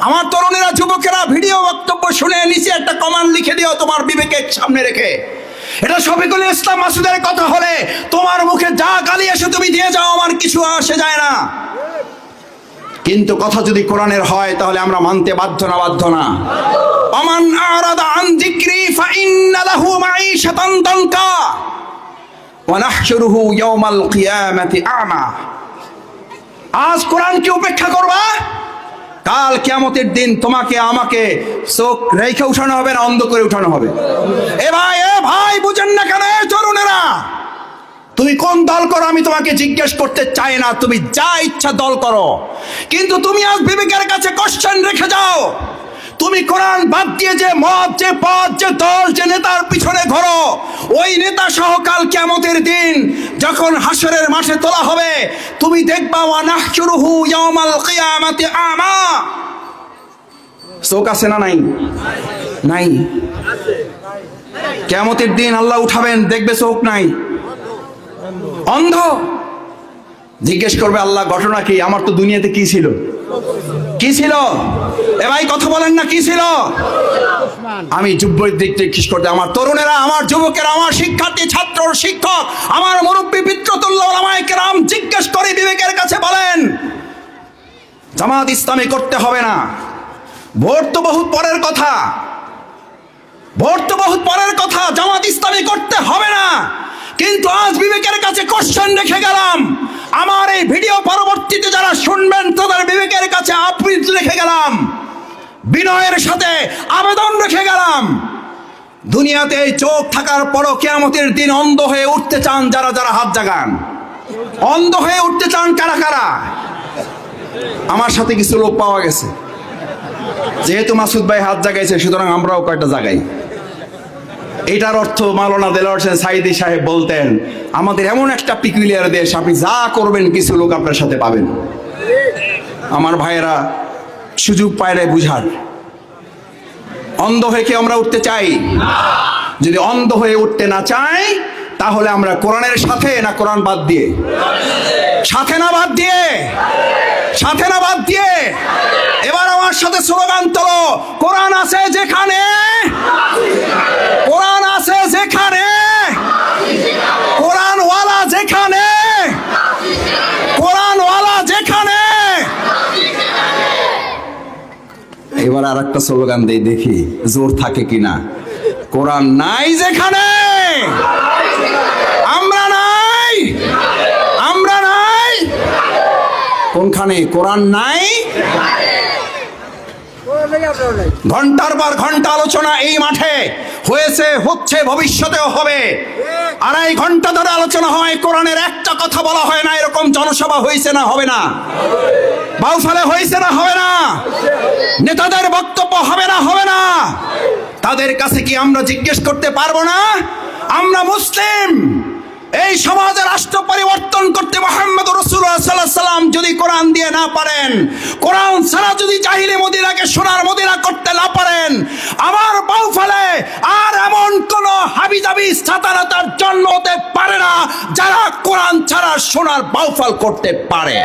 আমার তরুণেরা, যুবকেরা, ভিডিও বক্তব্য শুনে নিচে একটা কমেন্ট লিখে দিও তোমার বিবেকের সামনে রেখে। এটা শফিকুল ইসলাম মাসুদের কথা হলে তোমার মুখে যা গালি এসে তুমি দিয়ে যাও, আমার কিছু আসে যায় না। কিন্তু কথা যদি কোরআনের হয় তাহলে আমরা মানতে বাধ্য না? বাধ্য না? আমান আরাদা আন যিকরি ফাইন্না লাহু মাঈশাতান দানকা ওয়া নাহশুরুহু ইয়াওমাল কিয়ামাতি আ'মা। আজ কোরআনকে উপেক্ষা করবা, কাল কিয়ামতের দিন তোমাকে আমাকে চোখ রেখে উঠানো হবে না অন্ধ করে উঠানো হবে। এ ভাই বুঝেন না কেন? তরুণেরা, তুমি কোন দল করো আমি তোমাকে জিজ্ঞেস করতে চাই না, তুমি যা ইচ্ছা দল করো, কিন্তু তুমি আজ বিবেকের কাছে কোশ্চেন রেখে যাও। তুমি কোরআন বাদ দিয়ে যে মত, যে পথ, যে দল, যে নেতার পিছনে ঘোরো, ওই নেতা সহ কাল কিয়ামতের দিন যখন হাসরের মাঠে তোলা হবে, তুমি দেখবা ওয়া নাহশুরুহু ইয়াওমাল কিয়ামাতি আমা। চোখ আছে না নাই? নাই। কিয়ামতের দিন আল্লাহ উঠাবেন, দেখবে চোখ নাই, অন্ধ। জিজ্ঞেস করবে আল্লাহ ঘটনা কি? আমার তো দুনিয়াতে কি ছিল? কি ছিল? এ ভাই কথা বলেন না, কি ছিল? আমি যুবক দিক জিজ্ঞেস করতে, আমার তরুণেরা, আমার যুবকেরা, আমার শিক্ষার্থী, ছাত্র, শিক্ষক, আমার মুরব্বী, পিতৃতুল্য ওলামায়ে কেরাম, জিজ্ঞেস করে বিবেকের কাছে বলেন, জামাত ইসলামী করতে হবে না। ভোট তো বহুত পরের কথা, ভোট তো বহুত পরের কথা, জামাত ইসলামী করতে হবে না। কিন্তু আজ বিবেকের কাছে কোশ্চেন রেখে গেলাম, আমার এই ভিডিও পরবর্তীতে যারা শুনবেন তাদের বিবেকের কাছে আবৃত্তি রেখে গেলাম, বিনয়ের সাথে আবেদন রেখে গেলাম। দুনিয়াতে এই চোখ থাকার পরও কিয়ামতের দিন অন্ধ হয়ে উঠতে চান যারা যারা হাত জাগান। অন্ধ হয়ে উঠতে চান কারা কারা? আমার সাথে কিছু লোক পাওয়া গেছে, যেহেতু মাসুদ ভাই হাত জাগাইছে সুতরাং আমরাও কয়টা জাগাই। এটার অর্থ মাওলানা দেলোয়ার হোসেন সাইদি সাহেব বলতেন, আমাদের এমন একটা পিকুলিয়ার দেশ, আপনি যা করবেন কিছু লোক আপনার সাথে পাবেন। আমার ভাইয়েরা, সুযোগ পাইলে বুঝার। অন্ধ হয়ে কি আমরা উঠতে চাই? যদি অন্ধ হয়ে উঠতে না চাই তাহলে আমরা কোরআনের সাথে না কোরআন বাদ দিয়ে? সাথে না বাদ দিয়ে? সাথে না বাদ দিয়ে? এবার আমার সাথে স্লোগান তোলো, কোরআন আছে যেখানে, কোরআন আছে যেখানে, কোরআনওয়ালা যেখানে, কোরআনওয়ালা যেখানে। এবার আর একটা স্লোগান দেই, দেখি জোর থাকে কিনা। কোরআন নাই যেখানে, আমরা নাই, আমরা নাই। কোনখানে? কোরআন নাই। ঘন্টার পর ঘন্টা আলোচনা এই মাঠে হয়েছে, হচ্ছে, ভবিষ্যতেও হবে। 2.5 ঘন্টা ধরে আলোচনা হয়, কোরআনের একটা কথা বলা হয় না। এরকম জনসভা হয়েছে না? হবে না? বাউফলে হয়েছে না? হবে না? নেতাদের বক্তব্য হবে না? হবে না? তাদের কাছে কি আমরা জিজ্ঞেস করতে পারবো না? আমরা মুসলিম, এই সমাজের রাষ্ট্র পরিবর্তন করতে মুহাম্মদ রাসূলুল্লাহ সাল্লাল্লাহু আলাইহি ওয়াসাল্লাম যদি কোরআন দিয়ে না পারেন, কোরআন ছাড়া যদি জাহিলি মদিনাকে সোনার মদিনা করতে না পারেন, আমার বাউফলে আর এমন কোন হাবিজাবি সাতানাতার জন্ম হতে পারে না যারা কোরআন ছাড়া সোনার বাউফল করতে পারে।